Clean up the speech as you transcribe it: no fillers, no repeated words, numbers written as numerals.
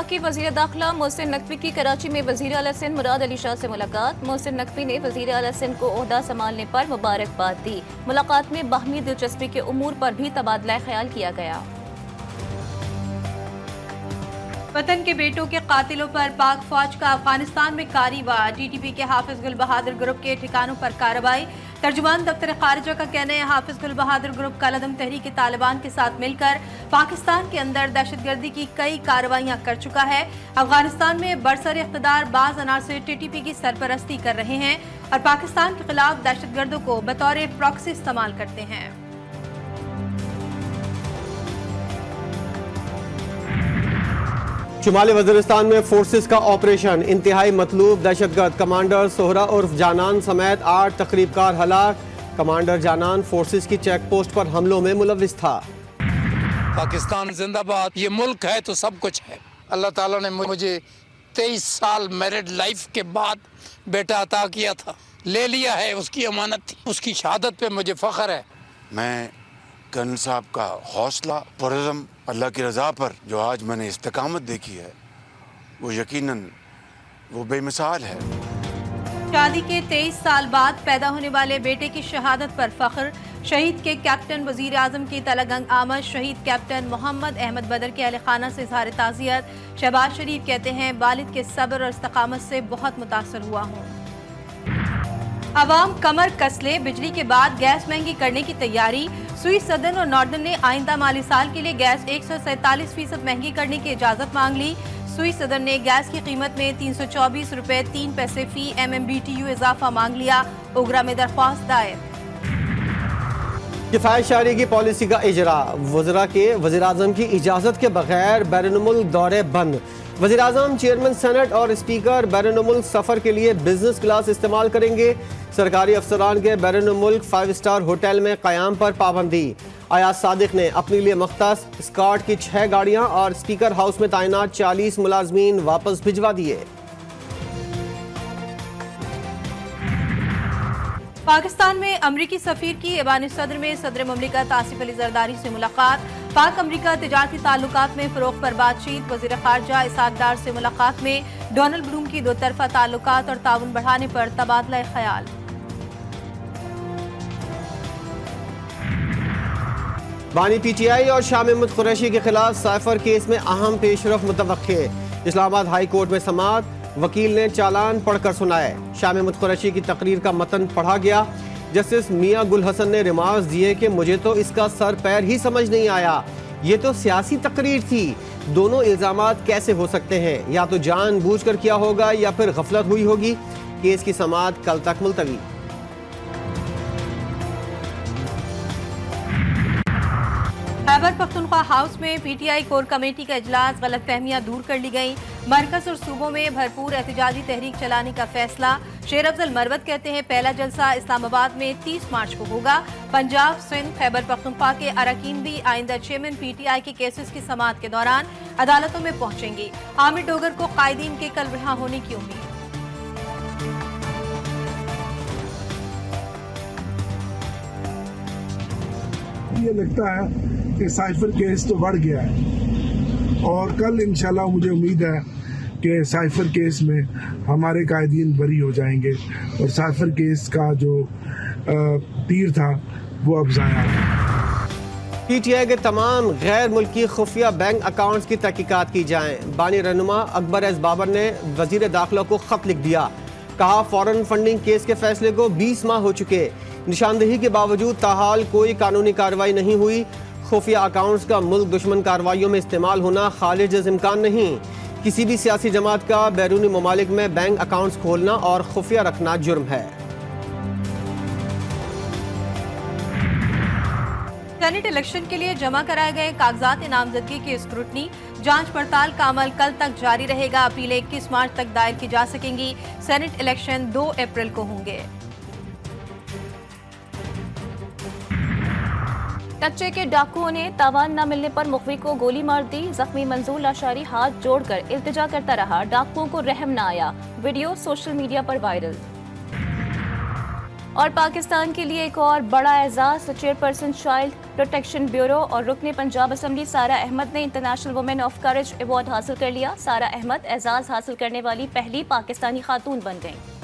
वफाकी वज़ीर दाखिला मोहसिन नकवी की कराची में वज़ीर आला सिंध मुराद अली शाह से मुलाकात। मोहसिन नकवी ने वज़ीर आला सिंध को ओहदा संभालने पर मुबारकबाद दी। मुलाकात में बाहमी दिलचस्पी के उमूर पर भी तबादला ख्याल किया गया। वतन के बेटों के कातिलों पर पाक फौज का अफगानिस्तान में कार्रवाई। टीटीपी के हाफिज गुल बहादुर ग्रुप के ठिकानों पर कार्रवाई। तर्जुमान दफ्तर खारिजा का कहना है हाफिज गुल बहादुर ग्रुप कलअदम तहरीक तालिबान के साथ मिलकर पाकिस्तान के अंदर दहशतगर्दी की कई कार्रवाइयां कर चुका है। अफगानिस्तान में बरसर इख्तिदार बाज अनासर टीटीपी की सरपरस्ती कर रहे हैं और पाकिस्तान के खिलाफ दहशतगर्दों को बतौर प्रॉक्सी इस्तेमाल करते हैं। शुमाली वज़ीरिस्तान में फोर्सेस का ऑपरेशन, इंतहाई मतलूब दहशतगर्द कमांडर सोहरा उर्फ जानान समेत 8 तकरीबकार हलाक। कमांडर जानान फोर्सेस की चेक पोस्ट पर हमलों में मुलविस था। पाकिस्तान जिंदाबाद। ये मुल्क है तो सब कुछ है। अल्लाह ताला ने मुझे 23 साल मैरिड लाइफ के बाद बेटा अता किया था, ले लिया है, उसकी अमानत थी। उसकी शहादत पे मुझे फख्र है। मैं कर्नल साहब का हौसला, पुरज़म, अल्लाह की रज़ा पर जो आज मैंने इस्तिकामत देखी है वो यकीनन वो बेमिसाल है। शादी के 23 साल बाद पैदा होने वाले बेटे की शहादत पर फख्र। शहीद के कैप्टन वजीर आजम की तलगंग आमद। शहीद कैप्टन मोहम्मद अहमद बदर के अहले खाना से इज़हार ताज़ियत। शहबाज शरीफ कहते हैं वालिद के सब्र और इस्तकामत से बहुत मुतासर हुआ हूँ। अवाम कमर कस ले, बिजली के बाद गैस महंगी करने की तैयारी। स्विस सदन और नॉर्दर्न ने आइंदा माली साल के लिए गैस 147% महंगी करने की इजाजत मांग ली। स्विस सदन ने गैस की कीमत में 324 रुपए 3 पैसे फी MMBTU इजाफा मांग लिया। ओगरा में दरख्वास्त दायर। किफायत शारी की पॉलिसी का इजरा, वज़रा के वज़ीर आज़म की इजाज़त के बगैर बैरून-मुल्क दौरे बंद। वज़ीर आज़म, चेयरमैन सेनेट और स्पीकर बैरून-मुल्क सफ़र के लिए बिजनेस क्लास इस्तेमाल करेंगे। सरकारी अफसरान के बैरून-मुल्क 5 स्टार होटल में क़याम पर पाबंदी। अयाज सादिक ने अपने लिए मख्तस स्कॉट की 6 गाड़ियाँ और स्पीकर हाउस में तैनात 40 मुलाजमीन वापस भिजवा दिए। पाकिस्तान में अमरीकी सफीर की ऐवान सदर में सदर मुमलिकत आसिफ अली जरदारी से मुलाकात। पाक अमरीका तिजारती ताल्लुकात में फ़रोग़ पर बातचीत। वज़ीर ख़ारजा इसहाक़ डार से मुलाकात में डोनाल्ड ब्लूम की 2 तरफ़ा ताल्लुकात और ताउन बढ़ाने पर तबादला ख्याल। बानी PTI और शाह महमूद कुरैशी के खिलाफ साइफर केस में अहम पेशरफ मुतवक्के। इस्लामाबाद हाई कोर्ट में समाअत, वकील ने चालान पढ़कर सुनाए। शाह महमूद कुरैशी की तकरीर का मतन पढ़ा गया। जस्टिस मियां गुल हसन ने रिमार्क्स दिए कि मुझे तो इसका सर पैर ही समझ नहीं आया, ये तो सियासी तकरीर थी। दोनों इल्जामात कैसे हो सकते हैं? या तो जानबूझकर किया होगा या फिर गफलत हुई होगी। केस की समाअत कल तक मुलतवी। खैबर पख्तूनख्वा हाउस में PTI कोर कमेटी का इजलास। गलतफहमियां दूर कर ली गई। मरकज और सूबों में भरपूर एहतजाजी तहरीक चलाने का फैसला। शेर अफजल मरवत कहते हैं पहला जलसा इस्लामाबाद में 30 मार्च को होगा। पंजाब, सिंध, खैबर पख्तूनख्वा के अरकान भी आइंदा चेयरमैन PTI के केसेस की समाअत के दौरान अदालतों में पहुंचेंगे। आमिर डोगर को कायदीन के कल रिहा होने की उम्मीद। ये लगता है कि साइफर केस तो बढ़ गया है और कल इंशाल्लाह मुझे उम्मीद है कि साइफर केस में हमारे कायदीन बरी हो जाएंगे और साइफर केस का जो तीर था वो अब ज़ाया है। PTI के तमाम गैर मुल्की खुफिया बैंक अकाउंट्स की तहकीकात की जाएं। बानी रहनुमा अकबर एस बाबर ने वजीर दाखिला को खत लिख दिया। कहा फॉरेन फंडिंग केस के फैसले को 20 माह हो चुके, निशानदेही के बावजूद ताहाल कोई कानूनी कार्रवाई नहीं हुई। खुफिया अकाउंट्स का मुल्क दुश्मन कार्रवाइयों में इस्तेमाल होना खारिज इम्कान नहीं। किसी भी सियासी जमात का बैरूनी ममालिक में बैंक अकाउंट्स खोलना और खुफिया रखना जुर्म है। सेनेट इलेक्शन के लिए जमा कराए गए कागजात नामजदगी की स्क्रूटनी। जांच पड़ताल का अमल कल तक जारी रहेगा। अपीलें 21 मार्च तक दायर की जा सकेंगी। सेनेट इलेक्शन 2 अप्रैल को होंगे। टच्चे के डाकुओं ने तावान न मिलने पर मुखबिर को गोली मार दी। जख्मी मंजूर लाशारी हाथ जोड़कर इल्तिजा करता रहा। डाकुओं को रहम न आया। वीडियो सोशल मीडिया पर वायरल। और पाकिस्तान के लिए एक और बड़ा एजाज, चेयरपर्सन चाइल्ड प्रोटेक्शन ब्यूरो और रुकने पंजाब असम्बली सारा अहमद ने international women of courage award हासिल कर लिया। सारा अहमद एजाज हासिल करने वाली पहली पाकिस्तानी खातून बन गईं।